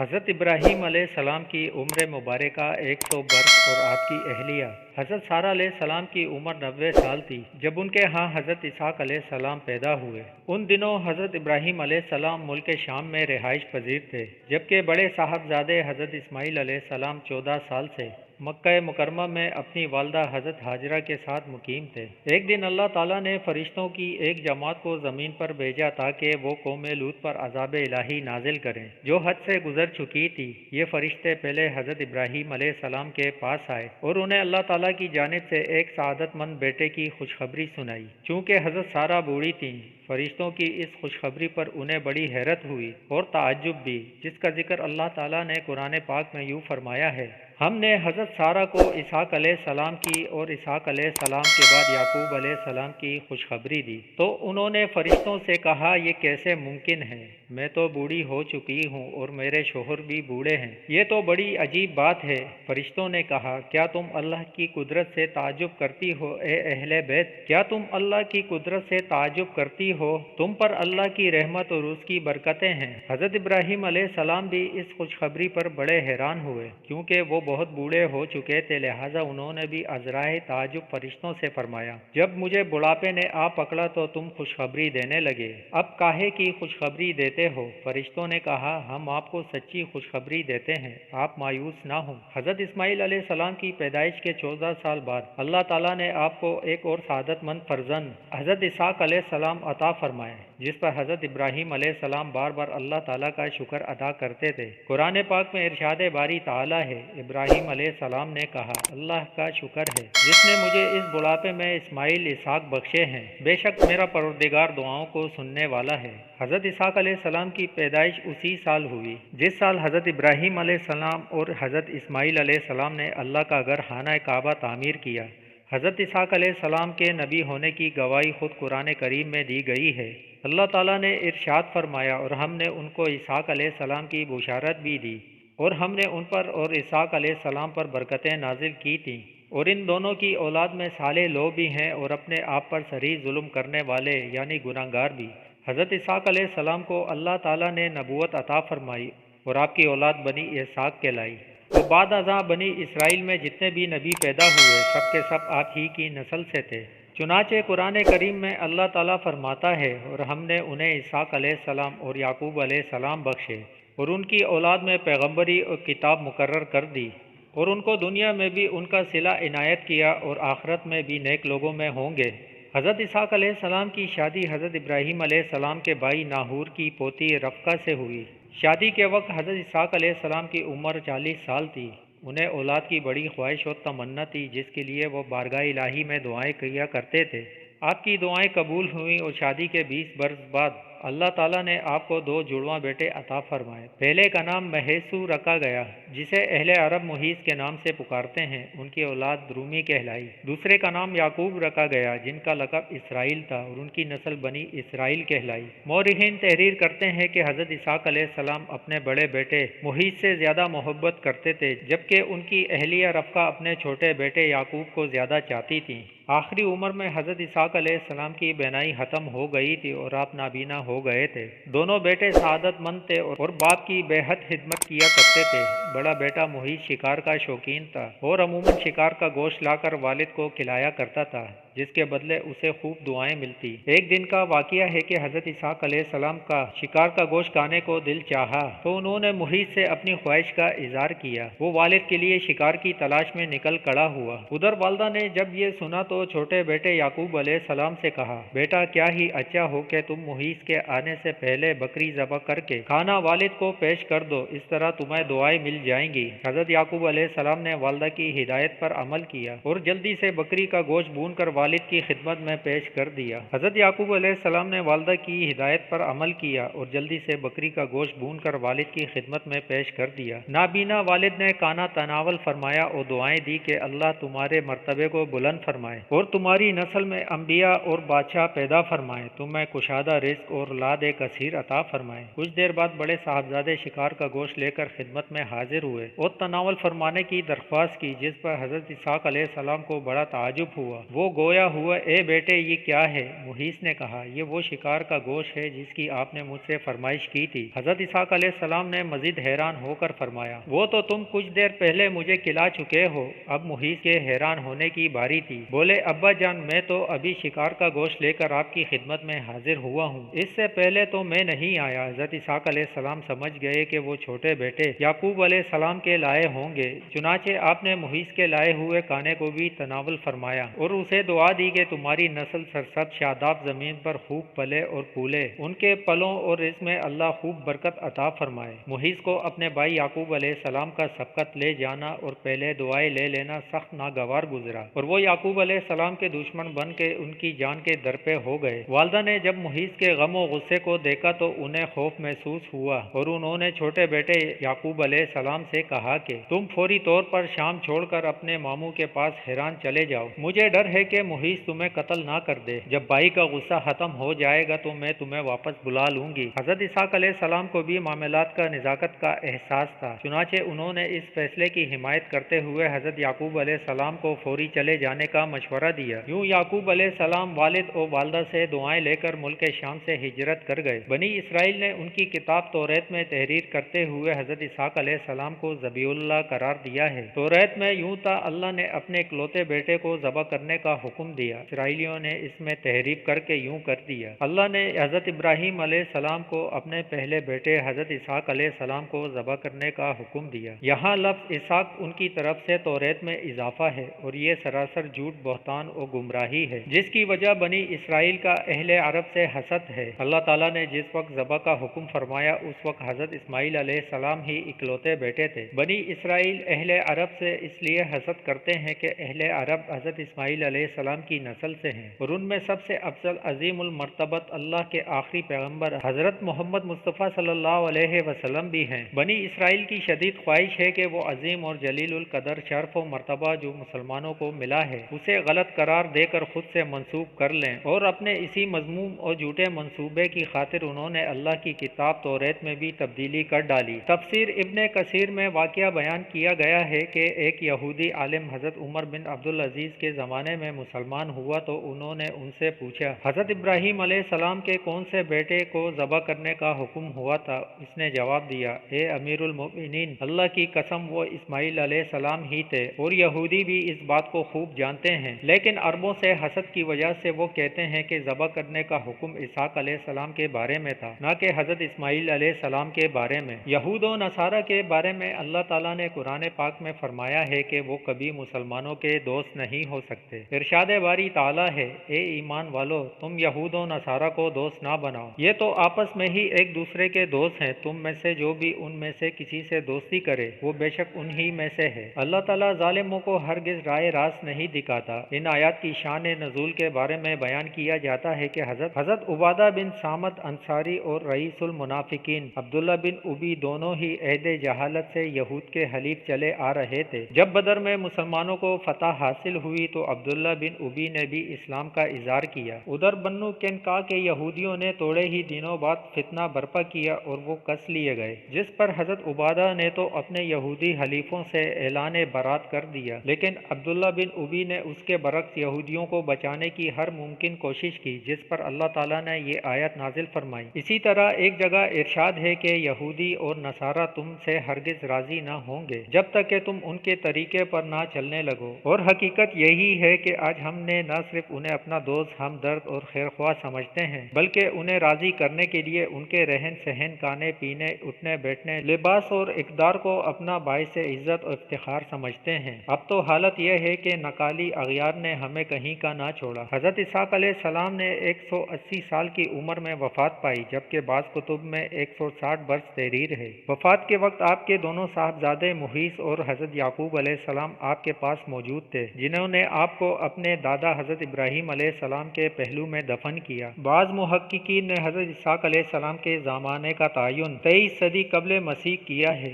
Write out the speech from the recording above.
हज़रत इब्राहीम अलैहिस्सलाम की उम्र मुबारका 100 बरस और आपकी अहलिया हज़रत सारा अलैहिस्सलाम की उम्र 90 साल थी जब उनके यहाँ हज़रत इसहाक अलैहिस्सलाम पैदा हुए। उन दिनों हज़रत इब्राहीम अलैहिस्सलाम मुल्क शाम में रिहाइश पजीर थे, जबकि बड़े साहबजादे हज़रत इस्माईल अलैहिस्सलाम 14 साल से मक्का मुकरमा में अपनी वालदा हज़रत हाजरा के साथ मुकीम थे। एक दिन अल्लाह ताला ने फरिश्तों की एक जमात को ज़मीन पर भेजा ताकि वो कौम लूत पर अज़ाब इलाही नाजिल करें जो हद से गुजर चुकी थी। ये फरिश्ते पहले हज़रत इब्राहीम अलैहिस्सलाम के पास आए और उन्हें अल्लाह ताला की जानिब से एक सआदतमंद बेटे की खुशखबरी सुनाई। चूँकि हज़रत सारा बूढ़ी थीं, फरिश्तों की इस खुशखबरी पर उन्हें बड़ी हैरत हुई और ताज्जुब भी, जिसका जिक्र अल्लाह ताला ने कुरान पाक में यूँ फरमाया है, हमने हज़रत सारा को इसहाक अलैहिस्सलाम की और इसहाक अलैहिस्सलाम के बाद याकूब अलैहिस्सलाम की खुशखबरी दी। तो उन्होंने फरिश्तों से कहा, ये कैसे मुमकिन है, मैं तो बूढ़ी हो चुकी हूँ और मेरे शोहर भी बूढ़े हैं, ये तो बड़ी अजीब बात है। फरिश्तों ने कहा, क्या तुम अल्लाह की कुदरत से ताज्जुब करती हो ए अहले बैत, क्या तुम अल्लाह की कुदरत से ताज्जुब करती हो, तुम पर अल्लाह की रहमत और उसकी बरकतें हैं। हज़रत इब्राहीम अलैहिस्सलाम भी इस खुशखबरी पर बड़े हैरान हुए, क्योंकि वो बहुत बूढ़े हो चुके थे, लिहाजा उन्होंने भी अज़राए ताज्जुब फरिश्तों से फरमाया, जब मुझे बुढ़ापे ने आ पकड़ा तो तुम खुशखबरी देने लगे, अब काहे की खुशखबरी देते हो। फरिश्तों ने कहा, हम आपको सच्ची खुशखबरी देते हैं, आप मायूस ना हो। हज़रत इस्माईल अलैहिस्सलाम की पैदाइश के 14 साल बाद अल्लाह ताला ने आपको एक और सादतमंद फर्जंद हज़रत इसहाक अलैहिस्सलाम अता फरमाए, जिस पर हज़रत इब्राहीम अलैहिस्सलाम बार बार अल्लाह ताला का शुक्र अदा करते थे। कुरान पाक में इरशाद बारी ताला है, इब्राहीम अलैहिस्सलाम ने कहा, अल्लाह का शुक्र है जिसने मुझे इस बुढ़ापे में इस्माईल इसहाक बख्शे हैं, बेशक मेरा परवरदिगार दुआओं को सुनने वाला है। हज़रत इसहाक अलैहिस्सलाम की पैदाइश उसी साल हुई जिस साल हज़रत इब्राहीम अलैहिस्सलाम और हज़रत इस्माईल अलैहिस्सलाम ने अल्लाह का घर खाना काबा तामीर किया। हज़रत इसहाक अलैहिस्सलाम के नबी होने की गवाही खुद कुरान करीम में दी गई है। अल्लाह ताला ने इरशाद फरमाया, और हमने उनको इसहाक अलैहिस्सलाम की बुशारत भी दी और हमने उन पर और इसहाक अलैहिस्सलाम पर बरकतें नाजिल की थीं, और इन दोनों की औलाद में साले लोग भी हैं और अपने आप पर सरी जुल्म करने वाले यानी गुनाहगार भी। हज़रत इसहाक अलैहिस्सलाम को अल्लाह ताला ने नबूवत अता फरमाई और आपकी औलाद बनी इसहाक कहलाई। तो बाद अज़ां बनी इसराइल में जितने भी नबी पैदा हुए सब के सब आप ही की नस्ल से थे। चुनाचे कुरान करीम में अल्लाह ताला फरमाता है, और हमने उन्हें इसहाक अलैहिस्सलाम और याकूब अलैहिस्सलाम बख्शे और उनकी औलाद में पैगम्बरी और किताब मुकर्रर कर दी, और उनको दुनिया में भी उनका सिला इनायत किया और आखिरत में भी नेक लोगों में होंगे। हज़रत इसहाक अलैहिस्सलाम की शादी हज़रत इब्राहीम अलैहिस्सलाम के भाई नाहूर की पोती रफ़का से हुई। शादी के वक्त हज़रत इसहाक अलैहिस्सलाम की उम्र 40 साल थी। उन्हें औलाद की बड़ी ख्वाहिश और तमन्ना थी, जिसके लिए वो बारगाह इलाही में दुआएं किया करते थे। आपकी दुआएं कबूल हुई और शादी के 20 बरस बाद अल्लाह ताला ने आपको 2 जुड़वा बेटे अता फरमाए। पहले का नाम महेसू रखा गया, जिसे अहले अरब मुहीस के नाम से पुकारते हैं, उनकी औलाद रूमी कहलाई। दूसरे का नाम याकूब रखा गया, जिनका लक़ब इसराइल था, और उनकी नस्ल बनी इसराइल कहलाई। मौरिखीन तहरीर करते हैं कि हज़रत इसहाक अलैहिस्सलाम अपने बड़े बेटे मुहीस से ज़्यादा मोहब्बत करते थे, जबकि उनकी अहलिया रफ़का अपने छोटे बेटे याकूब को ज़्यादा चाहती थीं। आखिरी उम्र में हज़रत इसहाक अलैहिस्सलाम की बेनाई ख़त्म हो गई थी और आप नाबीना हो गए थे। दोनों बेटे सआदतमंद थे और बाप की बेहद खिदमत किया करते थे। बड़ा बेटा मुहीस शिकार का शौकीन था और अमूमन शिकार का गोश्त लाकर वालिद को खिलाया करता था, जिसके बदले उसे खूब दुआएं मिलती। एक दिन का वाक़िया है कि हज़रत इसहाक अलैहिस्सलाम का शिकार का गोश्त खाने को दिल चाहा, तो उन्होंने मुहीस से अपनी ख्वाहिश का इज़हार किया। वो वालिद के लिए शिकार की तलाश में निकल खड़ा हुआ। उधर वालदा ने जब ये सुना तो छोटे बेटे याकूब अलैहिस्सलाम से कहा, बेटा क्या ही अच्छा हो कि तुम मुहीस के आने से पहले बकरी ज़बह करके खाना वालिद को पेश कर दो, इस तरह तुम्हें दुआएं मिल जाएंगी। हज़रत याकूब अलैहिस्सलाम ने वालदा की हिदायत पर अमल किया और जल्दी से बकरी का गोश्त भून कर वालिद की खिदमत में पेश कर दिया। हज़रत याकूब अलैहिस्सलाम ने वालदा की हिदायत पर अमल किया और जल्दी से बकरी का गोश्त भून कर वालिद की खिदमत में पेश कर दिया। नाबीना वालिद ने खाना तनावल फरमाया और दुआएं दी कि अल्लाह तुम्हारे मर्तबे को बुलंद फरमाए और तुम्हारी नस्ल में अंबिया और बादशाह पैदा फरमाए, तुम्हें कुशादा रिज़्क और लाद कसीर अता फरमाए। कुछ देर बाद बड़े साहबजादे शिकार का गोश्त लेकर खिदमत में हाजिर हुए और तनावल फरमाने की दरख्वास्त की, जिस पर हज़रत इसहाक अलैहिस्सलाम को बड़ा ताजुब हुआ। वो गोए رویا ہوا، اے بیٹے یہ کیا ہے؟ محیص نے کہا یہ وہ شکار کا گوشت ہے جس کی آپ نے مجھ سے فرمائش کی تھی۔ حضرت اسحاق علیہ السلام نے مزید حیران ہو کر فرمایا وہ تو تم کچھ دیر پہلے مجھے کھلا چکے ہو۔ اب محیص کے حیران ہونے کی باری تھی، بولے ابا جان میں تو ابھی شکار کا گوشت لے کر آپ کی خدمت میں حاضر ہوا ہوں، اس سے پہلے تو میں نہیں آیا۔ حضرت اسحاق علیہ السلام سمجھ گئے کہ وہ چھوٹے بیٹے یعقوب علیہ السلام کے لائے ہوں گے، چنانچہ آپ نے محیص کے لائے ہوئے کانے کو بھی تناول فرمایا اور اسے دعا دی کہ تمہاری نسل سرسبز شاداب زمین پر خوب پلے اور پھولے، ان کے پلوں اور رزق میں اللہ خوب برکت عطا فرمائے۔ محیص کو اپنے بھائی یعقوب علیہ السلام کا سبقت لے جانا اور پہلے دعائیں لے لینا سخت ناگوار گزرا اور وہ یعقوب علیہ السلام کے دشمن بن کے ان کی جان کے در پہ ہو گئے۔ والدہ نے جب محیص کے غم و غصے کو دیکھا تو انہیں خوف محسوس ہوا اور انہوں نے چھوٹے بیٹے یعقوب علیہ السلام سے کہا کہ تم فوری طور پر شام چھوڑ کر اپنے ماموں کے پاس حران چلے جاؤ، مجھے ڈر ہے کہ محیص تمہیں قتل نہ کر دے، جب بھائی کا غصہ ختم ہو جائے گا تو میں تمہیں واپس بلا لوں گی۔ حضرت اسحاق علیہ السلام کو بھی معاملات کا نزاکت کا احساس تھا، چنانچہ انہوں نے اس فیصلے کی حمایت کرتے ہوئے حضرت یعقوب علیہ السلام کو فوری چلے جانے کا مشورہ دیا۔ یوں یعقوب علیہ السلام والد و والدہ سے دعائیں لے کر ملک شام سے ہجرت کر گئے۔ بنی اسرائیل نے ان کی کتاب توریت میں تحریر کرتے ہوئے حضرت اسحاق علیہ السلام کو ذبیح اللہ قرار دیا ہے۔ توریت میں یوں تھا اللہ نے اپنے اکلوتے بیٹے کو ذبح کرنے کا حکم دیا، اسرائیلیوں نے اس میں تحریف کر کے یوں کر دیا، اللہ نے حضرت ابراہیم علیہ السلام کو اپنے پہلے بیٹے حضرت اسحاق علیہ السلام کو ذبح کرنے کا حکم دیا۔ یہاں لفظ اسحاق ان کی طرف سے توریت میں اضافہ ہے اور یہ سراسر جھوٹ، بہتان و گمراہی ہے جس کی وجہ بنی اسرائیل کا اہل عرب سے حسد ہے۔ اللہ تعالیٰ نے جس وقت ذبح کا حکم فرمایا اس وقت حضرت اسماعیل علیہ السلام ہی اکلوتے بیٹے تھے۔ بنی اسرائیل اہل عرب سے اس لیے حسد کرتے ہیں کہ اہل عرب حضرت اسماعیل علیہ السلام کی نسل سے ہیں اور ان میں سب سے افضل عظیم المرتبت اللہ کے آخری پیغمبر حضرت محمد مصطفیٰ صلی اللہ علیہ وسلم بھی ہیں۔ بنی اسرائیل کی شدید خواہش ہے کہ وہ عظیم اور جلیل القدر شرف و مرتبہ جو مسلمانوں کو ملا ہے اسے غلط قرار دے کر خود سے منسوب کر لیں، اور اپنے اسی مذموم اور جھوٹے منصوبے کی خاطر انہوں نے اللہ کی کتاب توریت میں بھی تبدیلی کر ڈالی۔ تفسیر ابن کثیر میں واقعہ بیان کیا گیا ہے کہ ایک یہودی عالم حضرت عمر بن عبدالعزیز کے زمانے میں مسلمان ہوا تو انہوں نے ان سے پوچھا حضرت ابراہیم علیہ السلام کے کون سے بیٹے کو ذبح کرنے کا حکم ہوا تھا؟ اس نے جواب دیا اے امیر المؤمنین اللہ کی قسم وہ اسماعیل علیہ السلام ہی تھے، اور یہودی بھی اس بات کو خوب جانتے ہیں، لیکن عربوں سے حسد کی وجہ سے وہ کہتے ہیں کہ ذبح کرنے کا حکم اسحاق علیہ السلام کے بارے میں تھا نہ کہ حضرت اسماعیل علیہ السلام کے بارے میں۔ یہود و نصارہ کے بارے میں اللہ تعالیٰ نے قرآن پاک میں فرمایا ہے کہ وہ کبھی مسلمانوں کے دوست نہیں ہو سکتے۔ ارشاد باری تعالیٰ ہے اے ایمان والو تم یہود و نصارہ کو دوست نہ بناؤ، یہ تو آپس میں ہی ایک دوسرے کے دوست ہیں، تم میں سے جو بھی ان میں سے کسی سے دوستی کرے وہ بے شک انہی میں سے ہے۔ اللہ تعالیٰ ظالموں کو ہرگز رائے راست نہیں دکھاتا۔ ان آیات کی شان نزول کے بارے میں بیان کیا جاتا ہے کہ حضرت عبادہ بن صامت انصاری اور رئیس المنافقین عبداللہ بن ابی دونوں ہی عہد جہالت سے یہود کے حلیف چلے آ رہے تھے۔ جب بدر میں مسلمانوں کو فتح حاصل ہوئی تو عبداللہ بن ابی نے بھی اسلام کا اظہار کیا۔ ادھر بنو قینقاع کے یہودیوں نے تھوڑے ہی دنوں بعد فتنہ برپا کیا اور وہ کس لیے گئے، جس پر حضرت عبادہ نے تو اپنے یہودی حلیفوں سے اعلان برات کر دیا، لیکن عبداللہ بن ابی نے اس کے برعکس یہودیوں کو بچانے کی ہر ممکن کوشش کی، جس پر اللہ تعالیٰ نے یہ آیت نازل فرمائی۔ اسی طرح ایک جگہ ارشاد ہے کہ یہودی اور نصارہ تم سے ہرگز راضی نہ ہوں گے جب تک کہ تم ان کے طریقے پر نہ چلنے لگو، اور حقیقت یہی ہے کہ آج ہم نے نہ صرف انہیں اپنا دوست، ہمدرد اور خیرخواہ سمجھتے ہیں بلکہ انہیں راضی کرنے کے لیے ان کے رہن سہن، کھانے پینے، اٹھنے بیٹھنے، لباس اور اقدار کو اپنا باعث عزت اور افتخار سمجھتے ہیں۔ اب تو حالت یہ ہے کہ نکالی اغیار نے ہمیں کہیں کا نہ چھوڑا۔ حضرت اسحاق علیہ السلام نے 180 سال کی عمر میں وفات پائی، جبکہ بعض کتب میں 160 برس تحریر ہے۔ وفات کے وقت آپ کے دونوں صاحبزادے محیص اور حضرت یعقوب علیہ السلام آپ کے پاس موجود تھے، جنہوں نے آپ کو اپنے دادا حضرت ابراہیم علیہ السلام کے پہلو میں دفن کیا۔ بعض محققین نے حضرت اسحاق علیہ السلام کے زمانے کا تعین 23 صدی قبل مسیح کیا ہے۔